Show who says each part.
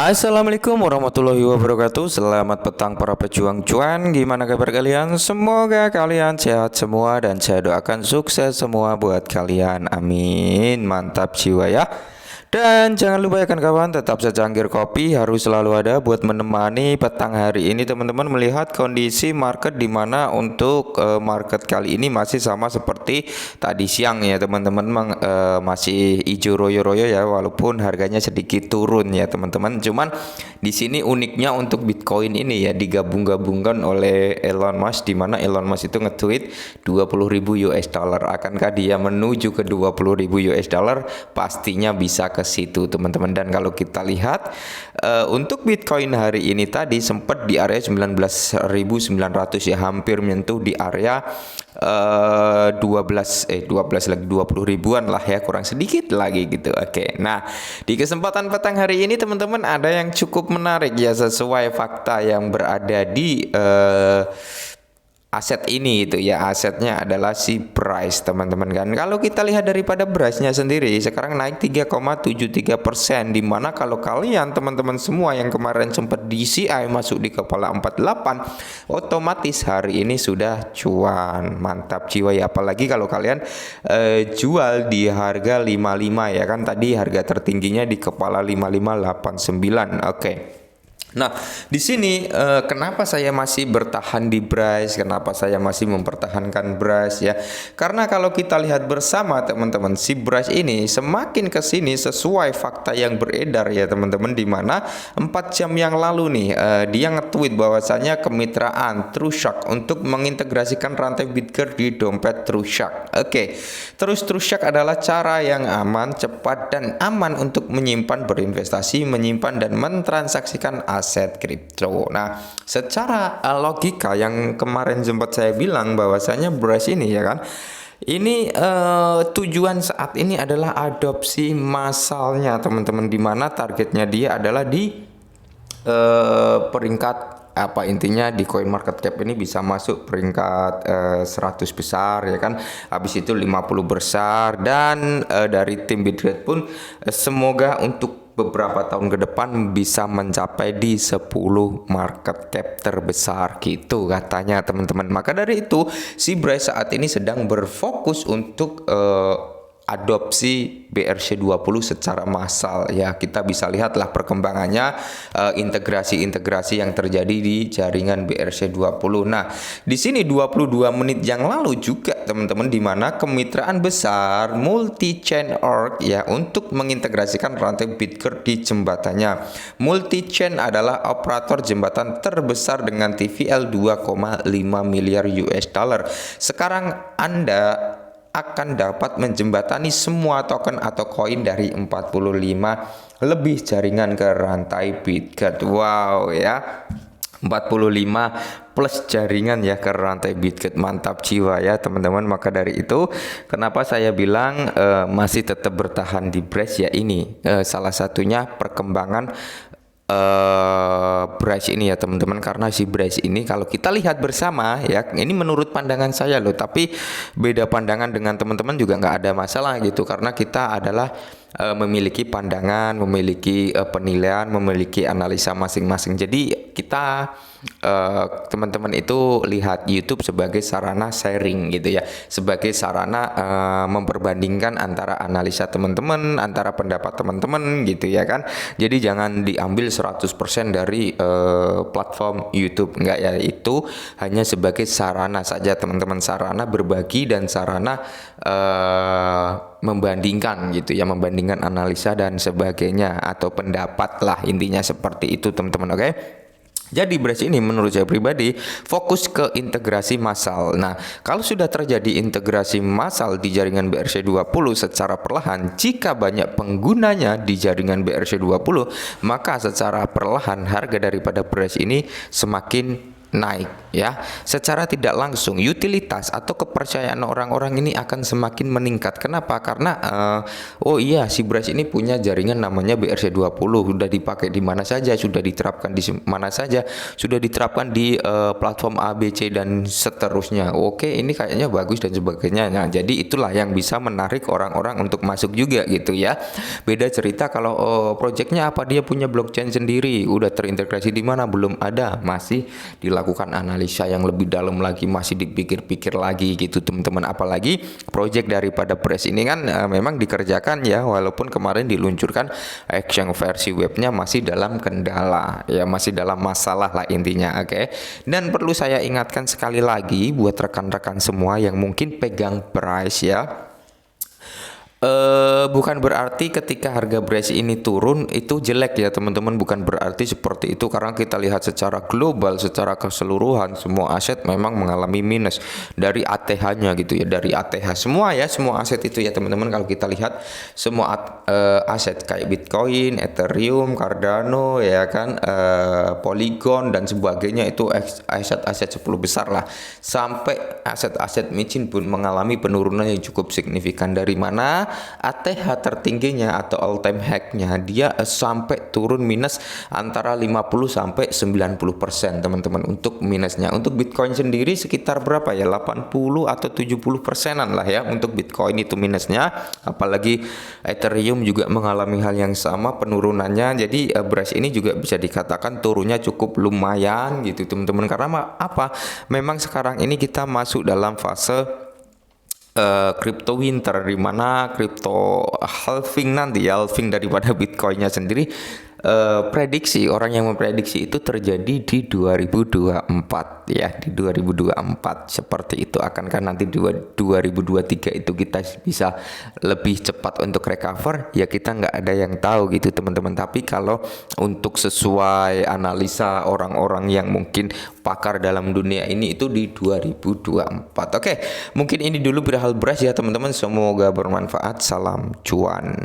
Speaker 1: Assalamualaikum warahmatullahi wabarakatuh. Selamat petang para pejuang cuan. Gimana kabar kalian? Semoga kalian sehat semua dan saya doakan sukses semua buat kalian. Amin. Mantap jiwa ya. Dan jangan lupa ya kan kawan, tetap secangkir kopi harus selalu ada buat menemani petang hari ini teman-teman, melihat kondisi market di mana untuk market kali ini masih sama seperti tadi siang ya teman-teman, masih hijau royo-royo ya, walaupun harganya sedikit turun ya teman-teman. Cuman di sini uniknya untuk Bitcoin ini ya digabung-gabungkan oleh Elon Musk, di mana Elon Musk itu nge-tweet 20.000 US dollar. Akankah dia menuju ke 20.000 US dollar? Pastinya bisa ke situ teman-teman. Dan kalau kita lihat untuk Bitcoin hari ini tadi sempat di area 19.900 ya, hampir menyentuh di area 12 lagi 20 ribuan lah ya, kurang sedikit lagi gitu. Oke. Nah, di kesempatan petang hari ini teman-teman ada yang cukup menarik ya, sesuai fakta yang berada di aset ini itu ya. Asetnya adalah si Bryce teman-teman kan. Kalau kita lihat daripada Bryce-nya sendiri sekarang naik 3,73%, dimana kalau kalian teman-teman semua yang kemarin sempat DCI masuk di kepala 48, otomatis hari ini sudah cuan. Mantap jiwa ya, apalagi kalau kalian jual di harga 55 ya kan, tadi harga tertingginya di kepala 5589. Oke. Nah, di sini kenapa saya masih bertahan di Bryce? Kenapa saya masih mempertahankan Bryce ya? Karena kalau kita lihat bersama teman-teman, si Bryce ini semakin ke sini sesuai fakta yang beredar ya teman-teman, di mana 4 jam yang lalu nih dia nge-tweet bahwasanya kemitraan TrueShark untuk mengintegrasikan rantai Bitcoin di dompet TrueShark. Oke. Terus TrueShark adalah cara yang aman, cepat dan aman untuk menyimpan, berinvestasi, menyimpan dan mentransaksikan aset kripto. Nah, secara logika yang kemarin sempat saya bilang bahwasanya Bryce ini ya kan, ini tujuan saat ini adalah adopsi massalnya teman-teman, di mana targetnya dia adalah di peringkat apa, intinya di coin market cap ini bisa masuk peringkat 100 besar ya kan, habis itu 50 besar, dan dari tim Bitget pun semoga untuk beberapa tahun ke depan bisa mencapai di 10 market cap terbesar gitu katanya teman-teman. Maka dari itu si Bryce saat ini sedang berfokus untuk adopsi BRC20 secara massal ya. Kita bisa lihatlah perkembangannya, integrasi-integrasi yang terjadi di jaringan BRC20. Nah, di sini 22 menit yang lalu juga teman-teman, di mana kemitraan besar multi-chain org ya untuk mengintegrasikan rantai Bitcoin di jembatannya. Multi-chain adalah operator jembatan terbesar dengan TVL 2,5 miliar US dollar. Sekarang Anda akan dapat menjembatani semua token atau koin dari 45 lebih jaringan ke rantai Bitget. Wow ya, 45 plus jaringan ya ke rantai Bitget. Mantap jiwa ya teman-teman. Maka dari itu kenapa saya bilang masih tetap bertahan di Bryce ya, ini salah satunya perkembangan Bryce ini ya teman-teman. Karena si Bryce ini kalau kita lihat bersama ya, ini menurut pandangan saya loh, tapi beda pandangan dengan teman-teman juga nggak ada masalah gitu, karena kita adalah memiliki pandangan, memiliki penilaian, memiliki analisa masing-masing. Jadi kita teman-teman itu lihat YouTube sebagai sarana sharing gitu ya, sebagai sarana memperbandingkan antara analisa teman-teman, antara pendapat teman-teman gitu ya kan. Jadi jangan diambil 100% dari platform YouTube, enggak ya, itu hanya sebagai sarana saja teman-teman, sarana berbagi dan sarana membandingkan gitu ya, membandingkan analisa dan sebagainya, atau pendapat lah, intinya seperti itu teman-teman. Oke. Jadi Bryce ini menurut saya pribadi fokus ke integrasi massal. Nah, kalau sudah terjadi integrasi massal di jaringan BRC20 secara perlahan, jika banyak penggunanya di jaringan BRC20, maka secara perlahan harga daripada Bryce ini semakin naik ya. Secara tidak langsung utilitas atau kepercayaan orang-orang ini akan semakin meningkat. Kenapa? Karena oh iya, si Braze ini punya jaringan namanya BRC20, sudah dipakai di mana saja, sudah diterapkan di mana saja, sudah diterapkan di platform ABC dan seterusnya. Oke, ini kayaknya bagus dan sebagainya. Nah, jadi itulah yang bisa menarik orang-orang untuk masuk juga gitu ya. Beda cerita kalau projectnya apa, dia punya blockchain sendiri, udah terintegrasi di mana, belum ada, masih dilakukan analisa yang lebih dalam lagi, masih dipikir-pikir lagi gitu teman-teman. Apalagi project daripada Braze ini kan memang dikerjakan ya, walaupun kemarin diluncurkan Exchange versi webnya masih dalam kendala ya, masih dalam masalah lah intinya. Oke. Dan perlu saya ingatkan sekali lagi buat rekan-rekan semua yang mungkin pegang Braze ya, bukan berarti ketika harga Braze ini turun itu jelek ya teman-teman, bukan berarti seperti itu, karena kita lihat secara global, secara keseluruhan semua aset memang mengalami minus dari ATH-nya gitu ya, dari ATH semua ya, semua aset itu ya teman-teman. Kalau kita lihat semua aset kayak Bitcoin, Ethereum, Cardano ya kan, Polygon dan sebagainya, itu aset-aset 10 besar lah, sampai aset-aset micin pun mengalami penurunan yang cukup signifikan. Dari mana? ATH tertingginya atau all time high-nya dia sampai turun minus antara 50 sampai 90% teman-teman untuk minusnya. Untuk Bitcoin sendiri sekitar berapa ya, 80 atau 70%-an lah ya untuk Bitcoin itu minusnya. Apalagi Ethereum juga mengalami hal yang sama penurunannya. Jadi Braze ini juga bisa dikatakan turunnya cukup lumayan gitu teman-teman, karena apa, memang sekarang ini kita masuk dalam fase crypto winter, di mana crypto halving nanti ya, halving daripada Bitcoinnya sendiri. Prediksi orang yang memprediksi itu terjadi di 2024 ya, di 2024 seperti itu. Akankah nanti 2023 itu kita bisa lebih cepat untuk recover? Ya kita nggak ada yang tahu gitu teman-teman. Tapi kalau untuk sesuai analisa orang-orang yang mungkin pakar dalam dunia ini, itu di 2024. Oke, mungkin ini dulu perihal Braze ya teman-teman. Semoga bermanfaat. Salam cuan.